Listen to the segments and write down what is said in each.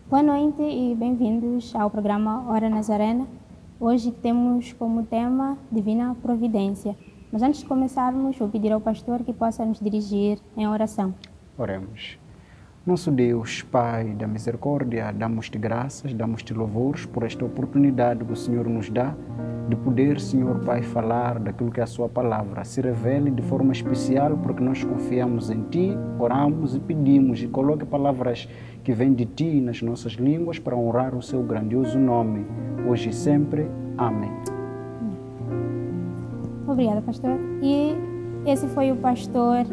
Boa noite e bem-vindos ao programa Hora Nazarena. Hoje temos como tema Divina Providência. Mas antes de começarmos, vou pedir ao pastor que possa nos dirigir em oração. Oremos. Nosso Deus, Pai da misericórdia, damos-te graças, damos-te louvores por esta oportunidade que o Senhor nos dá de poder, Senhor Pai, falar daquilo que é a sua palavra. Se revele de forma especial porque nós confiamos em Ti, oramos e pedimos e coloque palavras que vêm de Ti nas nossas línguas para honrar o seu grandioso nome, hoje e sempre. Amém. Obrigada, pastor. E esse foi o pastor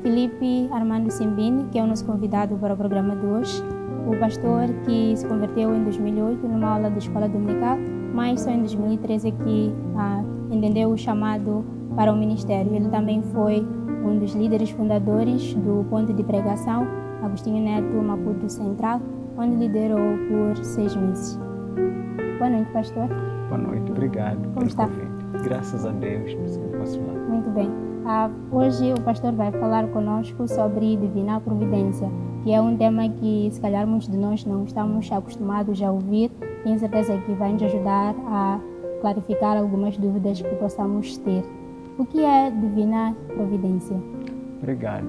Felipe Armando Simbini, que é o nosso convidado para o programa de hoje. O pastor que se converteu em 2008 numa aula de escola dominical, mas só em 2013 é que entendeu o chamado para o ministério. Ele também foi um dos líderes fundadores do Ponto de Pregação Agostinho Neto Maputo Central, onde liderou por 6 meses. Boa noite, pastor. Boa noite, obrigado Como está? convite. Graças a Deus, posso falar. Muito bem. Hoje o pastor vai falar conosco sobre Divina Providência, que é um tema que se calhar muitos de nós não estamos acostumados a ouvir. Tenho certeza que vai nos ajudar a clarificar algumas dúvidas que possamos ter. O que é Divina Providência? Obrigado.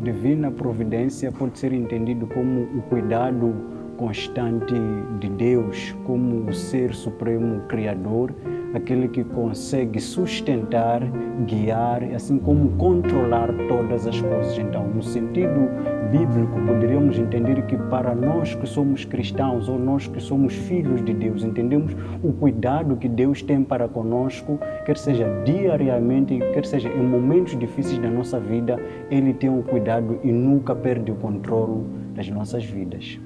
Divina Providência pode ser entendido como o cuidado constante de Deus, como o Ser Supremo Criador, aquele que consegue sustentar, guiar, assim como controlar todas as coisas. Então, no sentido bíblico, poderíamos entender que para nós que somos cristãos ou nós que somos filhos de Deus, entendemos o cuidado que Deus tem para conosco, quer seja diariamente, quer seja em momentos difíceis da nossa vida, Ele tem um cuidado e nunca perde o controle das nossas vidas.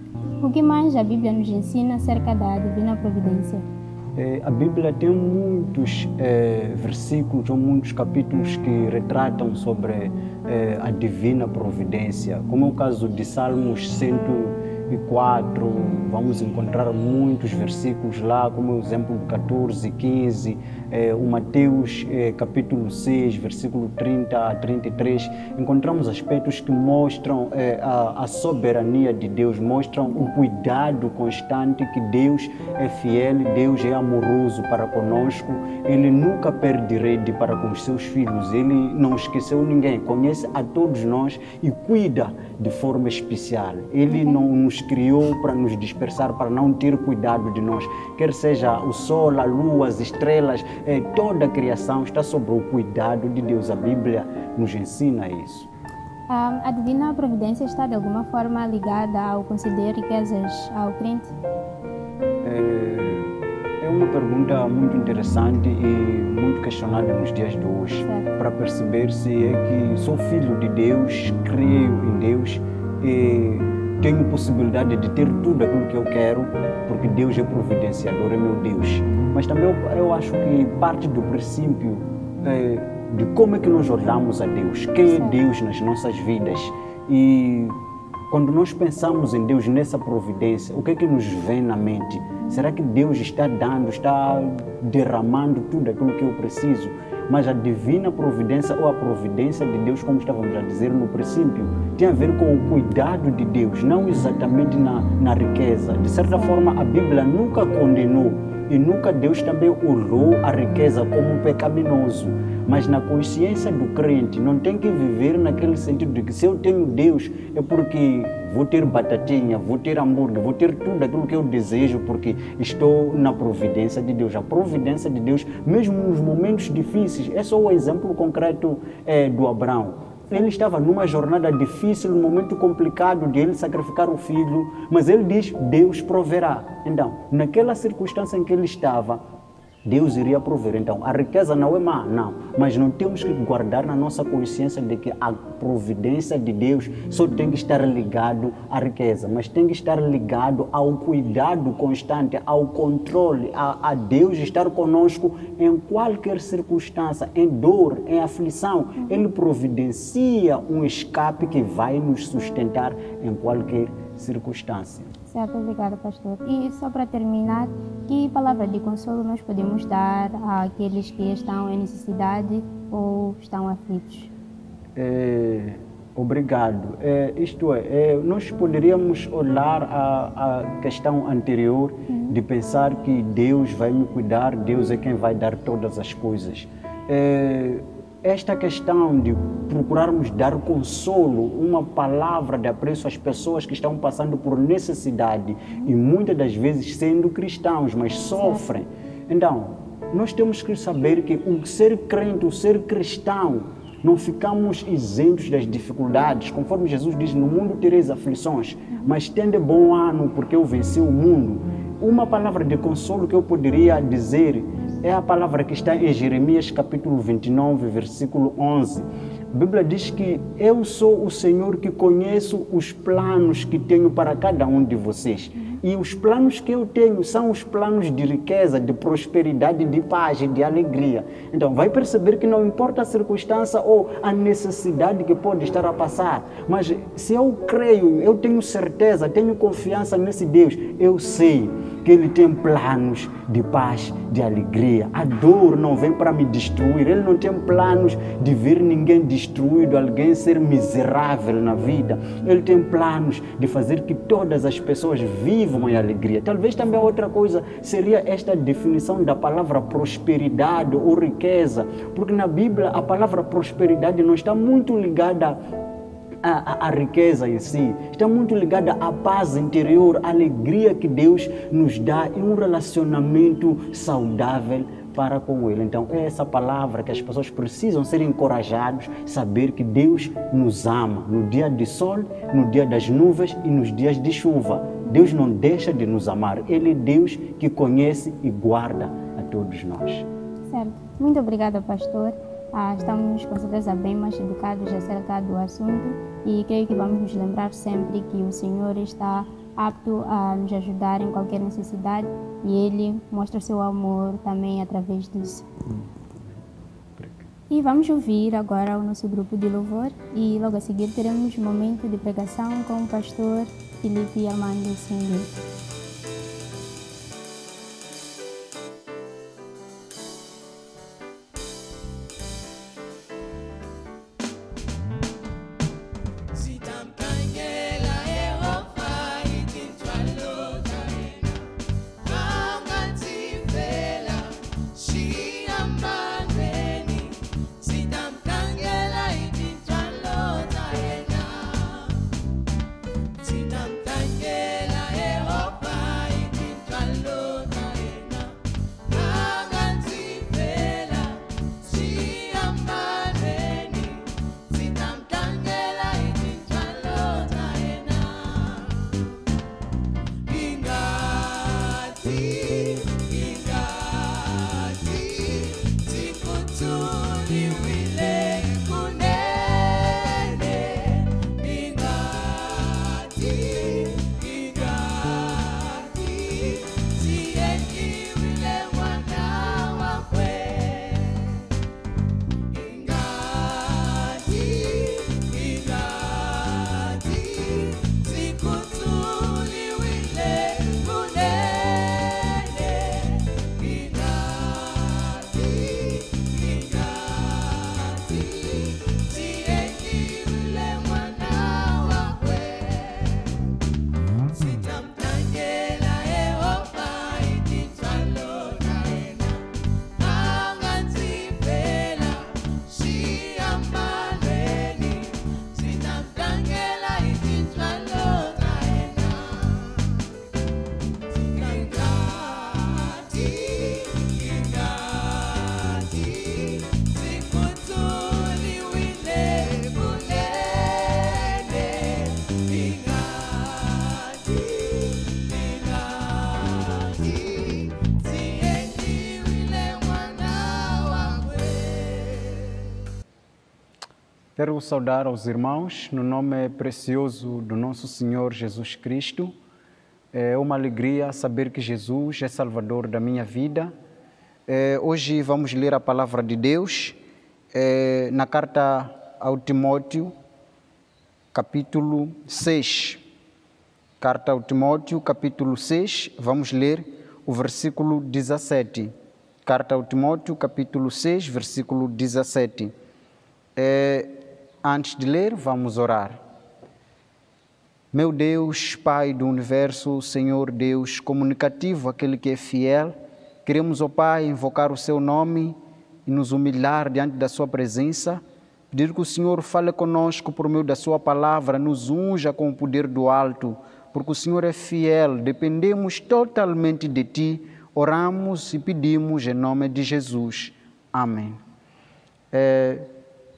O que mais a Bíblia nos ensina acerca da Divina Providência? A Bíblia tem muitos versículos ou muitos capítulos que retratam sobre a divina providência, como é o caso de Salmos 104, vamos encontrar muitos versículos lá, como o exemplo do 14, 15, o Mateus capítulo 6, versículo 30 a 33, encontramos aspectos que mostram a soberania de Deus, mostram o cuidado constante que Deus é fiel, Deus é amoroso para conosco, Ele nunca perde rede para com os seus filhos, Ele não esqueceu ninguém, conhece a todos nós e cuida de forma especial. Ele não nos criou para nos dispersar, para não ter cuidado de nós, quer seja o sol, a lua, as estrelas, toda a criação está sob o cuidado de Deus. A Bíblia nos ensina isso. A Divina Providência está de alguma forma ligada ao conceder riquezas ao crente? É uma pergunta muito interessante e muito questionada nos dias de hoje, para perceber se é que sou filho de Deus, creio em Deus e tenho possibilidade de ter tudo aquilo que eu quero, porque Deus é providenciador, é meu Deus. Mas também eu acho que parte do princípio de como é que nós olhamos a Deus, quem é Deus nas nossas vidas. E quando nós pensamos em Deus nessa providência, o que é que nos vem na mente? Será que Deus está dando, está derramando tudo aquilo que eu preciso? Mas a divina providência ou a providência de Deus, como estávamos a dizer no princípio, tem a ver com o cuidado de Deus, não exatamente na riqueza. De certa forma, a Bíblia nunca condenou e nunca Deus também olhou a riqueza como pecaminoso. Mas na consciência do crente, não tem que viver naquele sentido de que se eu tenho Deus é porque vou ter batatinha, vou ter hambúrguer, vou ter tudo aquilo que eu desejo porque estou na providência de Deus. A providência de Deus, mesmo nos momentos difíceis, é só o exemplo concreto do Abraão. Ele estava numa jornada difícil, num momento complicado de ele sacrificar o filho, mas ele diz, Deus proverá. Então, naquela circunstância em que ele estava, Deus iria prover. Então, a riqueza não é má, não. Mas não temos que guardar na nossa consciência de que a providência de Deus só tem que estar ligado à riqueza, mas tem que estar ligado ao cuidado constante, ao controle, a Deus estar conosco em qualquer circunstância, em dor, em aflição. Ele providencia um escape que vai nos sustentar em qualquer circunstância. Certo, obrigada, pastor. E só para terminar, que palavra de consolo nós podemos dar àqueles que estão em necessidade ou estão aflitos? Obrigado. Nós poderíamos olhar a questão anterior de pensar que Deus vai me cuidar, Deus é quem vai dar todas as coisas. Esta questão de procurarmos dar consolo, uma palavra de apreço às pessoas que estão passando por necessidade e muitas das vezes sendo cristãos, mas sofrem. Então, nós temos que saber que o ser crente, o ser cristão, não ficamos isentos das dificuldades. Conforme Jesus diz, no mundo tereis aflições, mas tende bom ânimo porque eu venci o mundo. Uma palavra de consolo que eu poderia dizer é a palavra que está em Jeremias capítulo 29, versículo 11. A Bíblia diz que eu sou o Senhor que conheço os planos que tenho para cada um de vocês. E os planos que eu tenho são os planos de riqueza, de prosperidade, de paz e de alegria. Então, vai perceber que não importa a circunstância ou a necessidade que pode estar a passar, mas se eu creio, eu tenho certeza, tenho confiança nesse Deus, eu sei que Ele tem planos de paz, de alegria. A dor não vem para me destruir. Ele não tem planos de ver ninguém destruído, alguém ser miserável na vida. Ele tem planos de fazer que todas as pessoas vivam em alegria. Talvez também outra coisa seria esta definição da palavra prosperidade ou riqueza, porque na Bíblia a palavra prosperidade não está muito ligada a riqueza em si, está muito ligada à paz interior, à alegria que Deus nos dá e um relacionamento saudável para com Ele. Então é essa palavra que as pessoas precisam ser encorajados, saber que Deus nos ama no dia de sol, no dia das nuvens e nos dias de chuva. Deus não deixa de nos amar. Ele é Deus que conhece e guarda a todos nós. Certo. Muito obrigada, pastor. Estamos com certeza bem mais educados acerca do assunto e creio que vamos nos lembrar sempre que o Senhor está apto a nos ajudar em qualquer necessidade e Ele mostra o seu amor também através disso. E vamos ouvir agora o nosso grupo de louvor e logo a seguir teremos um momento de pregação com o pastor Filipe Armando Simbini. Quero saudar aos irmãos no nome precioso do nosso Senhor Jesus Cristo. É uma alegria saber que Jesus é Salvador da minha vida. Hoje vamos ler a palavra de Deus na carta ao Timóteo, capítulo 6. Carta ao Timóteo, capítulo 6, vamos ler o versículo 17. Carta ao Timóteo, capítulo 6, versículo 17. Antes de ler, vamos orar. Meu Deus, Pai do Universo, Senhor Deus comunicativo, aquele que é fiel, queremos, ó Pai, invocar o Seu nome e nos humilhar diante da Sua presença, pedir que o Senhor fale conosco por meio da Sua palavra, nos unja com o poder do alto, porque o Senhor é fiel, dependemos totalmente de Ti, oramos e pedimos em nome de Jesus. Amém.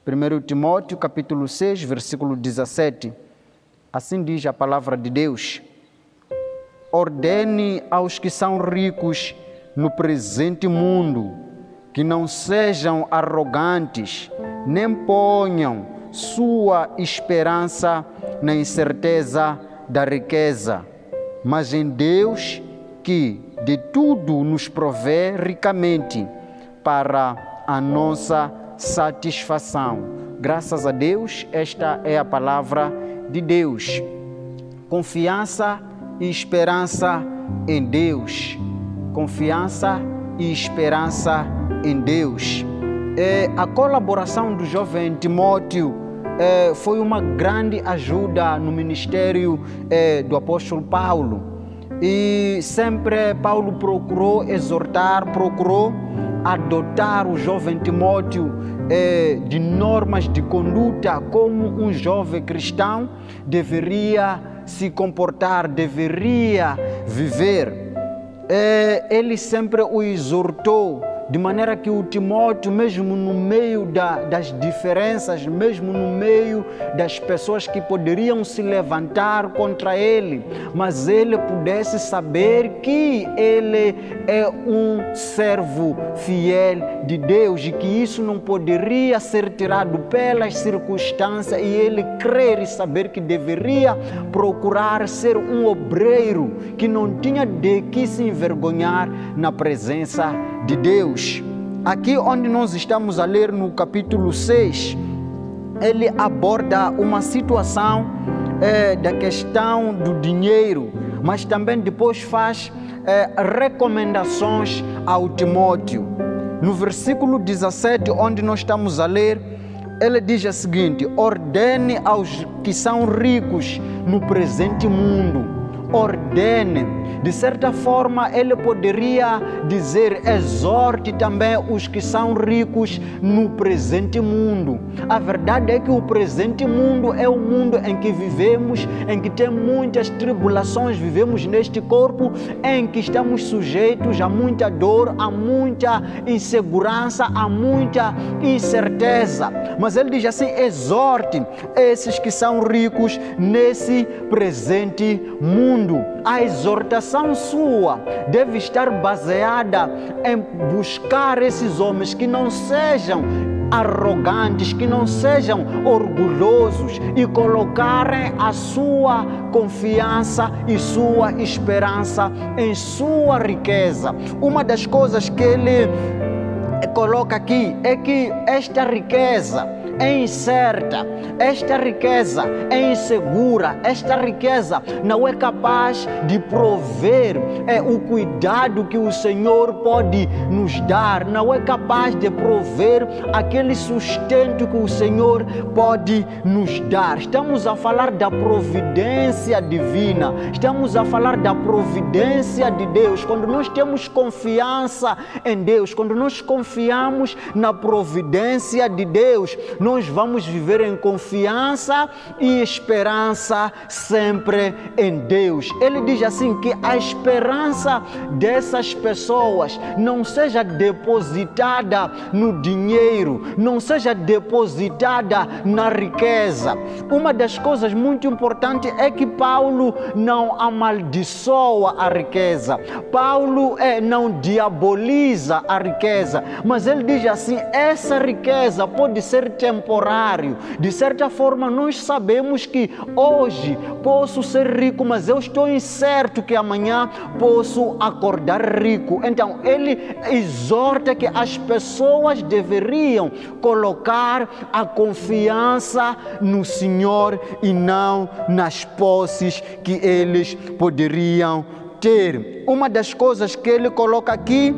1 Timóteo, capítulo 6, versículo 17. Assim diz a palavra de Deus: ordene aos que são ricos no presente mundo, que não sejam arrogantes, nem ponham sua esperança na incerteza da riqueza, mas em Deus, que de tudo nos provê ricamente para a nossa satisfação. Graças a Deus, esta é a palavra de Deus. Confiança e esperança em Deus. Confiança e esperança em Deus. A colaboração do jovem Timóteo foi uma grande ajuda no ministério do apóstolo Paulo. E sempre Paulo procurou exortar, procurou adotar o jovem Timóteo de normas de conduta, como um jovem cristão deveria se comportar, deveria viver. Ele sempre o exortou, de maneira que o Timóteo, mesmo no meio das diferenças, mesmo no meio das pessoas que poderiam se levantar contra ele, mas ele pudesse saber que ele é um servo fiel de Deus e que isso não poderia ser tirado pelas circunstâncias, e ele crer e saber que deveria procurar ser um obreiro que não tinha de que se envergonhar na presença de Deus. Aqui onde nós estamos a ler no capítulo 6, ele aborda uma situação da questão do dinheiro, mas também depois faz recomendações ao Timóteo. No versículo 17, onde nós estamos a ler, ele diz o seguinte: ordene aos que são ricos no presente mundo. Ordene. De certa forma, ele poderia dizer: exorte também os que são ricos no presente mundo. A verdade é que o presente mundo é o mundo em que vivemos, em que tem muitas tribulações, vivemos neste corpo em que estamos sujeitos a muita dor, a muita insegurança, a muita incerteza. Mas ele diz assim: exorte esses que são ricos nesse presente mundo. A exortação sua deve estar baseada em buscar esses homens que não sejam arrogantes, que não sejam orgulhosos e colocarem a sua confiança e sua esperança em sua riqueza. Uma das coisas que ele coloca aqui é que esta riqueza é incerta, esta riqueza é insegura, esta riqueza não é capaz de prover o cuidado que o Senhor pode nos dar, não é capaz de prover aquele sustento que o Senhor pode nos dar. Estamos a falar da providência divina, estamos a falar da providência de Deus. Quando nós temos confiança em Deus, quando nós confiamos na providência de Deus, nós vamos viver em confiança e esperança sempre em Deus. Ele diz assim que a esperança dessas pessoas não seja depositada no dinheiro, não seja depositada na riqueza. Uma das coisas muito importantes é que Paulo não amaldiçoa a riqueza. Paulo não diaboliza a riqueza, mas ele diz assim: essa riqueza pode ser temporário. De certa forma, nós sabemos que hoje posso ser rico, mas eu estou incerto que amanhã posso acordar rico. Então, ele exorta que as pessoas deveriam colocar a confiança no Senhor e não nas posses que eles poderiam ter. Uma das coisas que ele coloca aqui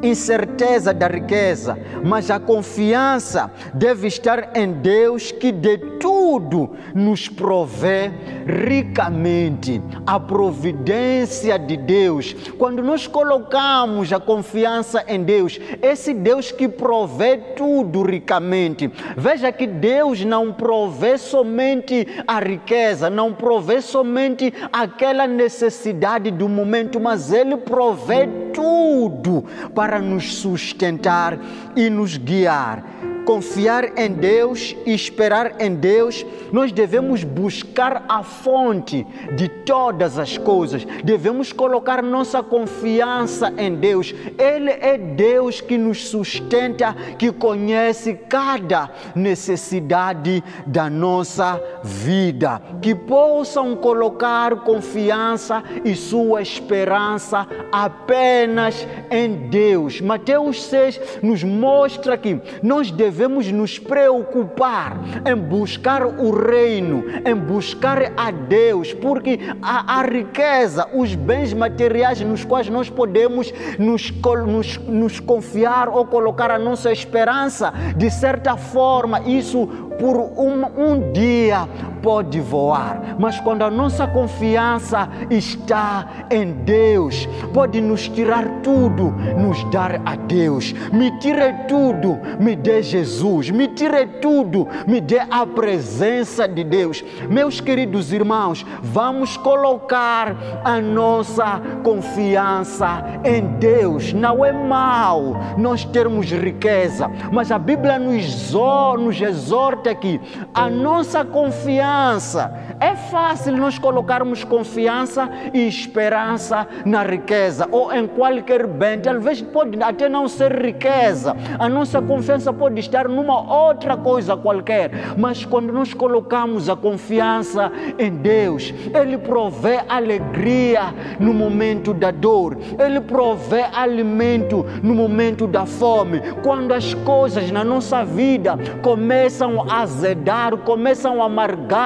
incerteza da riqueza, mas a confiança deve estar em Deus, que de tudo nos provê ricamente. A providência de Deus, quando nós colocamos a confiança em Deus, esse Deus que provê tudo ricamente. Veja que Deus não provê somente a riqueza, não provê somente aquela necessidade do momento, mas Ele provê tudo para nos sustentar e nos guiar. Confiar em Deus e esperar em Deus, nós devemos buscar a fonte de todas as coisas. Devemos colocar nossa confiança em Deus. Ele é Deus que nos sustenta, que conhece cada necessidade da nossa vida. Que possam colocar confiança e sua esperança apenas em Deus. Mateus 6 nos mostra que nós devemos nos preocupar em buscar o reino, em buscar a Deus, porque a riqueza, os bens materiais nos quais nós podemos nos confiar ou colocar a nossa esperança, de certa forma, isso por um dia pode voar, mas quando a nossa confiança está em Deus, pode nos tirar tudo, nos dar a Deus. Me tire tudo, me dê Jesus. Me tire tudo, me dê a presença de Deus. Meus queridos irmãos, vamos colocar a nossa confiança em Deus. Não é mal nós termos riqueza, mas a Bíblia nos exorta que a nossa confiança, é fácil nós colocarmos confiança e esperança na riqueza ou em qualquer bem. Talvez pode até não ser riqueza, a nossa confiança pode estar numa outra coisa qualquer, mas quando nós colocamos a confiança em Deus, Ele provê alegria no momento da dor, Ele provê alimento no momento da fome. Quando as coisas na nossa vida começam a azedar, começam a amargar,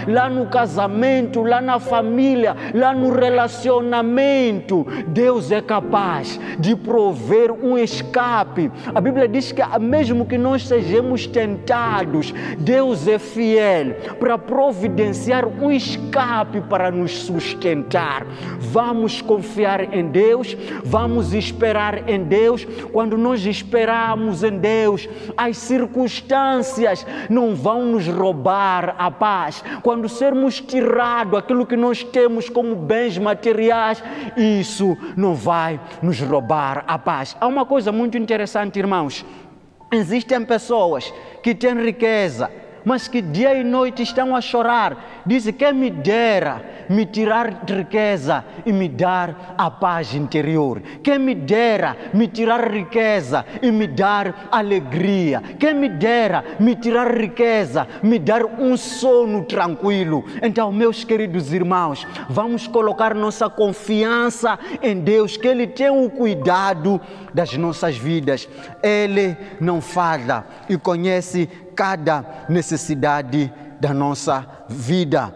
lá no casamento, lá na família, lá no relacionamento, Deus é capaz de prover um escape. A Bíblia diz que mesmo que nós sejamos tentados, Deus é fiel para providenciar um escape para nos sustentar. Vamos confiar em Deus, vamos esperar em Deus. Quando nós esperamos em Deus, as circunstâncias não vão nos roubar a paz. Quando sermos tirados aquilo que nós temos como bens materiais, isso não vai nos roubar a paz. Há uma coisa muito interessante, irmãos. Existem pessoas que têm riqueza, mas que dia e noite estão a chorar. Dizem que me dera me tirar riqueza e me dar a paz interior. Quem me dera me tirar riqueza e me dar alegria. Quem me dera me tirar riqueza, me dar um sono tranquilo. Então, meus queridos irmãos, vamos colocar nossa confiança em Deus, que Ele tem o cuidado das nossas vidas. Ele não falha e conhece cada necessidade da nossa vida.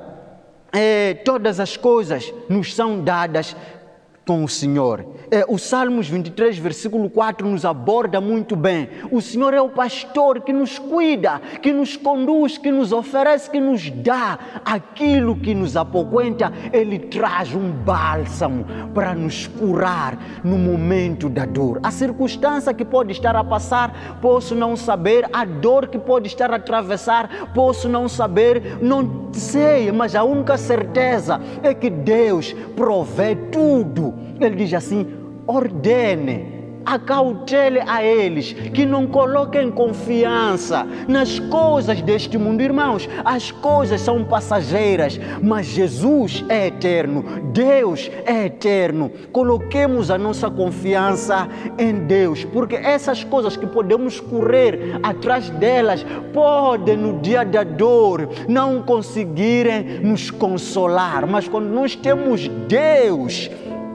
Todas as coisas nos são dadas com o Senhor. O Salmos 23, versículo 4 nos aborda muito bem. O Senhor é o pastor que nos cuida, que nos conduz, que nos oferece, que nos dá aquilo que nos apoquenta. Ele traz um bálsamo para nos curar no momento da dor. A circunstância que pode estar a passar, posso não saber. A dor que pode estar a atravessar, posso não saber. Não sei, mas a única certeza é que Deus provê tudo. Ele diz assim: ordene, acautele a eles que não coloquem confiança nas coisas deste mundo. Irmãos, as coisas são passageiras, mas Jesus é eterno, Deus é eterno. Coloquemos a nossa confiança em Deus, porque essas coisas que podemos correr atrás delas podem no dia da dor não conseguirem nos consolar, mas quando nós temos Deus,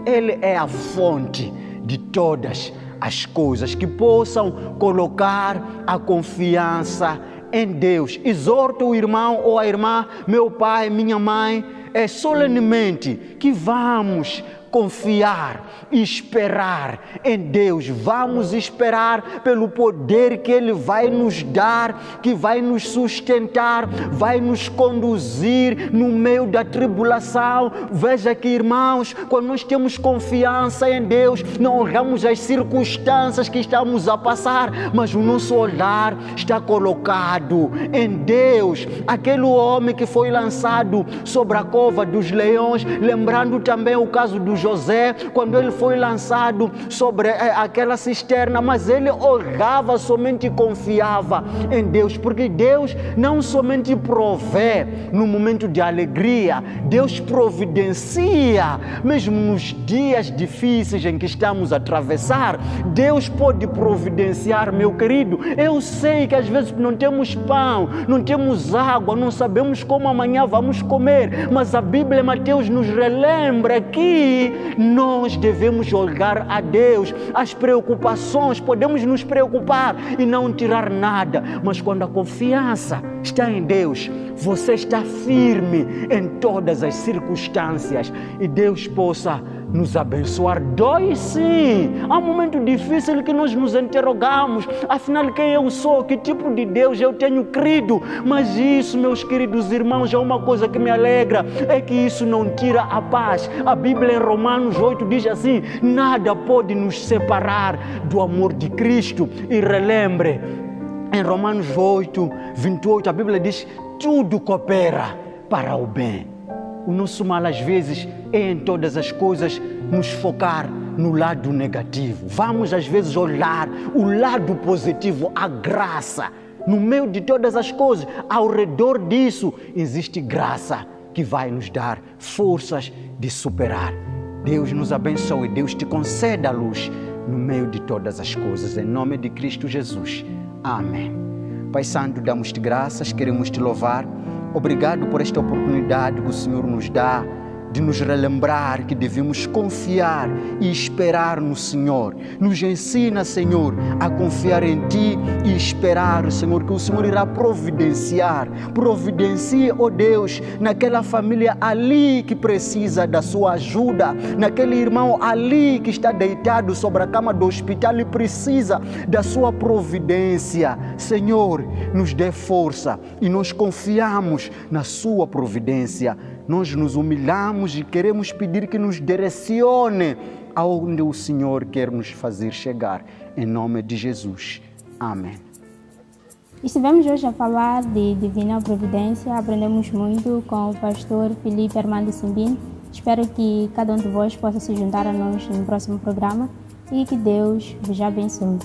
Ele é a fonte de todas as coisas. Que possam colocar a confiança em Deus. Exorto o irmão ou a irmã, meu pai, minha mãe, solenemente, que vamos confiar e esperar em Deus. Vamos esperar pelo poder que Ele vai nos dar, que vai nos sustentar, vai nos conduzir no meio da tribulação. Veja que, irmãos, quando nós temos confiança em Deus, não olhamos as circunstâncias que estamos a passar, mas o nosso olhar está colocado em Deus. Aquele homem que foi lançado sobre a cova dos leões, lembrando também o caso do José, quando ele foi lançado sobre aquela cisterna, mas ele olhava somente e confiava em Deus, porque Deus não somente provê no momento de alegria, Deus providencia mesmo nos dias difíceis em que estamos a atravessar. Deus pode providenciar, meu querido. Eu sei que às vezes não temos pão, não temos água, não sabemos como amanhã vamos comer, mas a Bíblia, Mateus, nos relembra que nós devemos olhar a Deus. As preocupações, podemos nos preocupar e não tirar nada, mas quando a confiança está em Deus, você está firme em todas as circunstâncias, e Deus possa nos abençoar. Dói sim, há um momento difícil que nós nos interrogamos, afinal quem eu sou, que tipo de Deus eu tenho crido, mas isso, meus queridos irmãos, é uma coisa que me alegra, é que isso não tira a paz. A Bíblia em Romanos 8 diz assim: nada pode nos separar do amor de Cristo. E relembre, em Romanos 8, 28, a Bíblia diz: tudo coopera para o bem. O nosso mal, às vezes, é em todas as coisas nos focar no lado negativo. Vamos, às vezes, olhar o lado positivo, a graça. No meio de todas as coisas, ao redor disso, existe graça que vai nos dar forças de superar. Deus nos abençoe, Deus te conceda a luz no meio de todas as coisas. Em nome de Cristo Jesus. Amém. Pai Santo, damos-te graças, queremos te louvar. Obrigado por esta oportunidade que o Senhor nos dá de nos relembrar que devemos confiar e esperar no Senhor. Nos ensina, Senhor, a confiar em Ti e esperar, Senhor, que o Senhor irá providenciar. Providencie, ó Deus, naquela família ali que precisa da sua ajuda, naquele irmão ali que está deitado sobre a cama do hospital e precisa da sua providência. Senhor, nos dê força e nós confiamos na sua providência. Nós nos humilhamos e queremos pedir que nos direcione aonde o Senhor quer nos fazer chegar. Em nome de Jesus. Amém. Estivemos hoje a falar de Divina Providência. Aprendemos muito com o pastor Filipe Armando Simbini. Espero que cada um de vós possa se juntar a nós no próximo programa e que Deus vos abençoe.